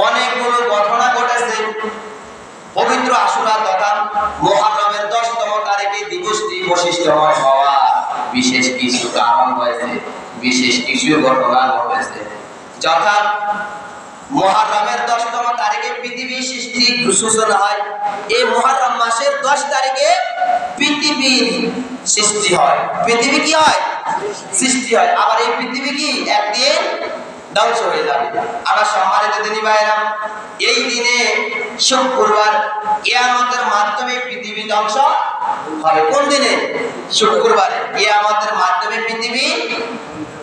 অনেকগুলো ঘটনা ঘটেছে। পবিত্র আশুরা তথা মুহররমের 10তম তারিখে দিবসটি বৈশিষ্ট্যময় হওয়া বিশেষ কিছু কারণ হয়েছে, বিশেষ কিছু ঘটনা ঘটেছে। যথা মুহররমের 10তম তারিখে পৃথিবীর সৃষ্টির সূচনা হয়। এই মুহররম মাসের 10 তারিখে পৃথিবীর সৃষ্টি হয়। পৃথিবী কি হয়? সৃষ্টি হয়। আবার এই পৃথিবী কি একদিন ধ্বংস হয়ে যাবে। আমার সম্মানিত দিনী ভাইরা, এই দিনে শুক্রবার কিয়ামতের মাধ্যমে পৃথিবী ধ্বংস হবে। কোন দিনে? শুক্রবারে কিয়ামতের মাধ্যমে পৃথিবী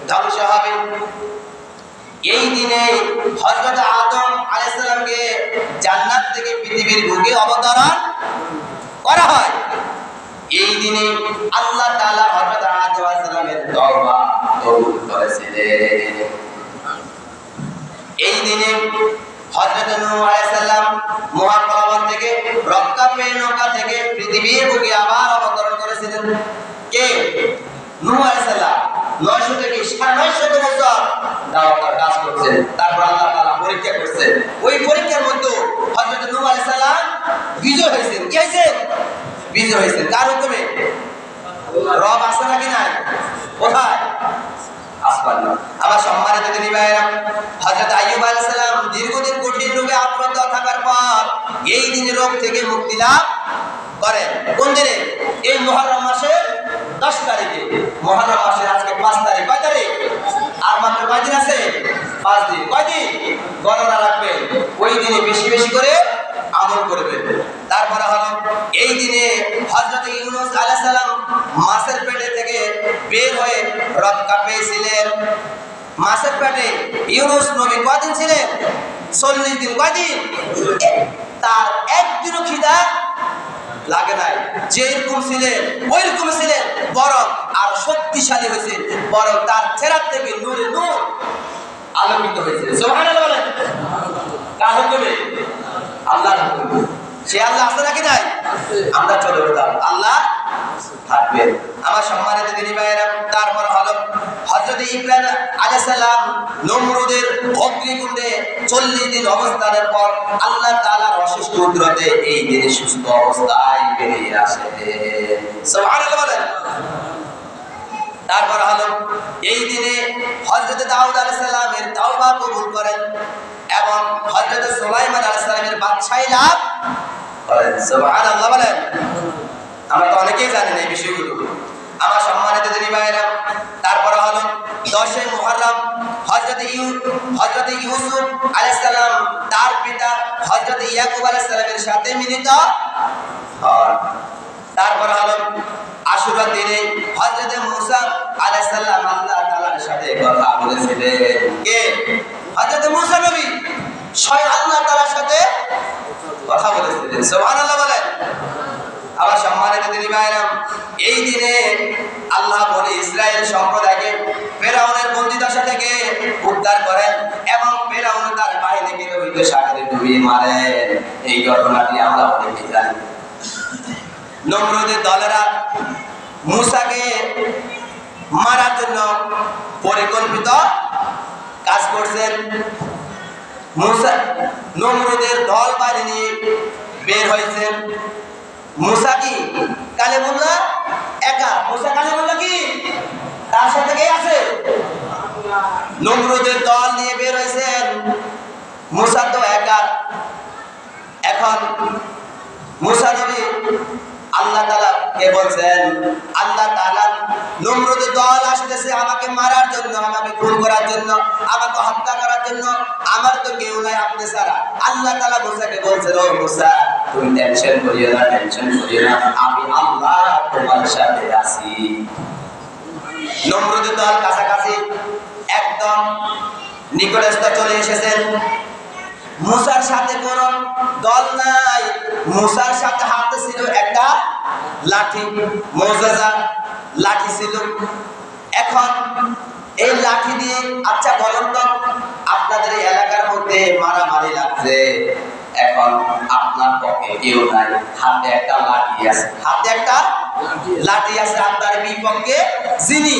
ধ্বংস হবে। এই দিনে হযরত আদম আলাইহিস সালামকে জান্নাত থেকে পৃথিবীর বুকে অবতরণ করা হয়। এই দিনে আল্লাহ তাআলা হযরত আদম আলাইহিস সালামের তওবা কবুল করেছিলেন। এই দিনে হযরত নূহ আলাইহিস সালাম মহাপ্লাবন থেকে রক্ষা পেয়ে নৌকা থেকে পৃথিবীর বুকে আবার অবতরণ করেছিলেন। কে? নূহ আলাইহিস সালাম। 900 থেকে 950 বছর দাওয়াতের কাজ করছেন। তারপর আল্লাহ তাআলা পরীক্ষা করছেন। ওই পরীক্ষার মধ্যে হযরত নূহ আলাইহিস সালাম বিজয় হয়েছেন। কি হয়েছেন? বিজয় হয়েছেন। কার হুকুমে? রব আছে নাকি নাই? কোথায়? আসমানে। আমার সম্মানিত দিনী ভাইরা, হযরত আইয়ুব আলাইহিস সালাম দীর্ঘদিন কঠিন রোগে আক্রান্ত থাকার পর এই দিনে রোগ থেকে মুক্তি লাভ করেন। কোন দিনে? এই মুহররম মাসের 10 তারিখে। মুহররম মাসের আজকে 5 তারিখ। কয় তারিখ? আর মাত্র কয় দিন আছে? 5 দিন। কয় দিন? গণনা রাখবেন। ওই দিনে বেশি বেশি করে আমল করবেন। তারপরে হলো এই দিনে হযরত ইউনূস আলাইহিস সালাম মাছের পেটে থেকে বের হয়ে রক্ষা পেয়েছিলেন। মাছের পেটে ইউনূস নবী কয়দিন ছিলেন? 40 দিন। কয়দিন? তার একদিনও খিদা লাগে নাই। যেরকম ছিলেন ওইরকম ছিলেন, বরং আর শক্তিশালী হয়েছে। বরং তার চেহারা থেকে নূরে নূর আলোকিত হয়েছে। সুবহানাল্লাহ বলেন। কার হুকুমে? আল্লাহর হুকুমে। সে আল্লাহ আছে নাকি নাই? আমরা চলে যেতাম, আল্লাহ থাকবেন। আমার সম্মানিত দিনী ভাইয়েরা, তারপর হলো হযরত ইব্রাহিম আলাইহিস সালাম নমরুদের অগ্নিকুণ্ডে 40 দিন অবস্থানের পর আল্লাহ তাআলার অশেষ কুদরতে এই দিনে সুস্থ অবস্থায় বেরিয়ে আসে। সুবহানাল্লাহ বলেন। তারপর হলো এই দিনে হযরত দাউদ আলাইহিস সালামের তাওবা কবুল করেন এবং হযরত সুলাইমান আলাইহিস সালামের বাদশাহী লাভ করেন। সুবহানাল্লাহ বলেন। আমরা তো অনেকেই জানি না এই বিষয়গুলো। আমার সম্মানিত দিনী ভাইরা, তারপর হলো 10 মুহররম হযরত ইউসুফ আলাইহিস সালাম তার পিতা হযরত ইয়াকুব আলাইহিস সালামের সাথে মিলিত হন। তারপর হলো আশুরার দিনে হযরত মূসা আলাইহিস সালাম আল্লাহ তাআলার সাথে কথা বলেছিলেন। কে? হযরত মূসা নবী স্বয়ং আল্লাহ তাআলার সাথে কথা বলেছিলেন। সুবহানাল্লাহ বলেন। আমার সম্মানিত দিনী ভাইরা, এই দিনে আল্লাহ বলে ইসরায়েল সম্প্রদায়কে ফেরাউনের বন্দিদশা থেকে উদ্ধার করেন এবং ফেরাউন তার বাহিনীকে নদীতে সাগরে ডুবিয়ে মারেন। এই ঘটনাটি আমরা অনেকেই জানি। নমরুদের দলেরা মূসাকে মারার জন্য পরিকল্পিত কাজ করছেন। নমরুদের দল বাহিনী বের হয়েছেন। মূসা কি কালিমুল্লাহ একা? মূসা কালিমুল্লাহ কি তার সাথে কে আছে? নমরুদের দল নিয়ে বের হয়েছেন। মূসা তো একা। এখন মূসা নবী আল্লাহ তাআলা কে বলছেন, আল্লাহ তাআলা নমরুদের দল আসতেছে আমাকে মারার জন্য, আমাকে খুন করার জন্য, আমাকে হত্যা করার জন্য। আমার তো কেউ নাই আপনি ছাড়া। আল্লাহ তাআলা মূসাকে বলছেন, ও মূসা তুমি টেনশন করিও না, টেনশন করিও না, আমি আল্লাহ তোমার সাথে আছি। নমরুদের দল কাছাকাছি একদম নিকটস্থ চলে এসেছেন। মূসার সাথে কোন দল নাই। মূসার সাথে হাতে ছিল একটা লাঠি, মুজিজা লাঠি ছিল। এখন এই লাঠি দিয়ে, আচ্ছা বলুন তো, আপনাদের এই এলাকার মধ্যে মারামারি লাগছে, এখন আপনার পক্ষে কেউ নাই, হাতে একটা লাঠি আছে, হাতে একটা লাঠি আছে আপনার বিপক্ষে, যিনি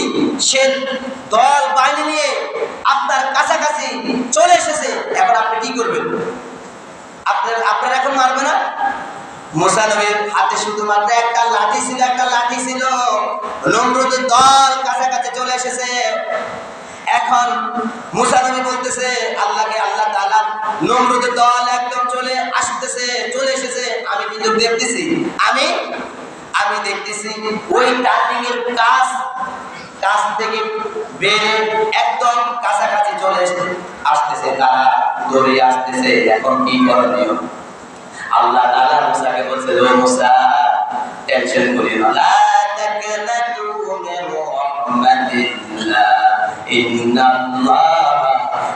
সে দল বাহিনী নিয়ে আপনার কাছাকাছি চলে এসেছে, এখন আপনি কি করবেন? আপনার এখন মারবে না? মুসা নবীর হাতে শুধুমাত্র একটা লাঠি ছিল, নমরুদের দল কাছাকাছি চলে এসেছে। এখন মুসা নবী বলতেছে আল্লাহকে, আল্লাহ তাআলা নমরুদের দল একদম চলে এসেছে, আমি কিন্তু দেখতেছি, আমি দেখতেছি ওই টার্নিং এর কাছ থেকে বেরে একদম কাছাকাছি চলে আসতেছে, তারা দৌড়ে আসতেছে। এখন কি করণীয়? আল্লাহ তাআলা মুসাকে বলছে, ও মুসা, টেনশন করিও না, লা তাকনাতু মিন রাহমাতিল্লাহ, ইন্নাল্লাহা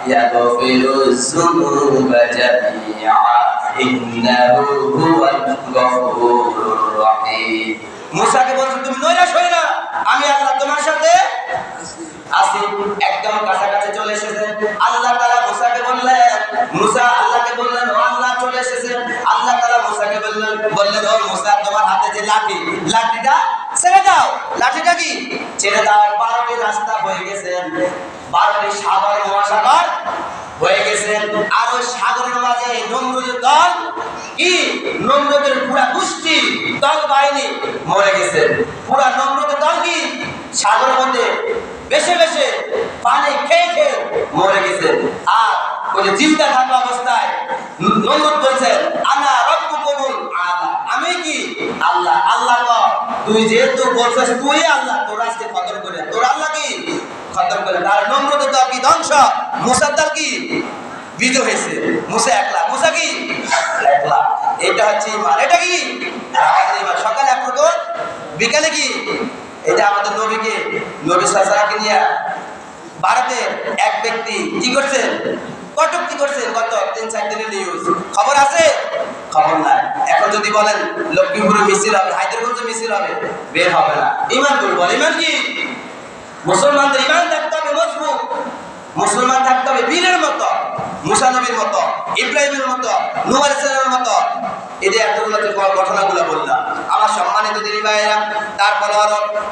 ইয়াগফিরুজ যুনুবা জামিআ, ইন্নাহু হুয়াল গফুরুর রহিম। মুসাকে বলছে, তুমি নৈরাশ হয়ো না, আমি আল্লাহ তোমার সাথে আছি। একদম কাছাকাছি চলে এসেছে। আল্লাহ তাআলা মুসাকে বললেন, মুসা আল্লাহকে বললেন, ও আল্লাহ চলে এসেছে। আল্লাহ তাআলা মুসাকে বললেন, ও মুসা, তোমার হাতে যে লাঠিটা ছেড়ে দাও। লাঠিটা কি ছেড়ে দাও। 12টি রাস্তা হয়ে গেছে, 12টি সাগর মহাসাগর হয়ে গেছে। আর ওই সাগরের মাঝে নমরুদের দল, কি নমরুদের পুরা গোষ্ঠী দল বাহিনী মরে গেছে। পুরা নমরুদের দল কি সাগরের মধ্যে বেশে পানি খেয়ে মরে গেছে। আর ওই যে জিন্দা থাকা অবস্থায় নমরুদ বলছেন, আনা রব্বুকুমুল আলা, আমি কি আল্লাহ। আল্লাহ তুই যেহেতু বলছিস তুই আল্লাহ, তোর আজকে খতম করে, তোর আল্লাহ কি খতম করে। তার নমরুদের দল কি ধ্বংস, মুসার দল কি বিজয় হয়েছে। মুসা একলা, মুসা কি একলা। এটা হচ্ছে ইমান। এটা কি ইমান। সকালে এক প্রকট, বিকালে কি, এটা আমাদের নবী সাল্লাল্লাহু আলাইহি ওয়াসাল্লামকে নিয়ে ভারতের এক ব্যক্তি কি করছেন, কটূক্তি করছেন। গত 3-4 দিনের নিউজ, খবর আছে? খবর নাই। এখন যদি বলেন লক্ষ্মীপুরে মিছিল হবে, হায়দ্রাবাদে মিছিল হবে, বের হবে না। ইমান দুর্বল। ইমান কি? মুসলমানদের ইমান থাকতে হবে মজবুত, মুসলমান থাকতে হবে বীরের মতো, মুসা নবীর মতো, ইব্রাহিমের মতো, নূহ আলাইহিস সালামের মতো। এদের এতগুলো ঘটনাগুলো বললাম। আমার সম্মানিত দিনী ভাইয়েরা, তারপর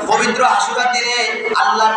পবিত্র আশুরার দিনে আল্লাহ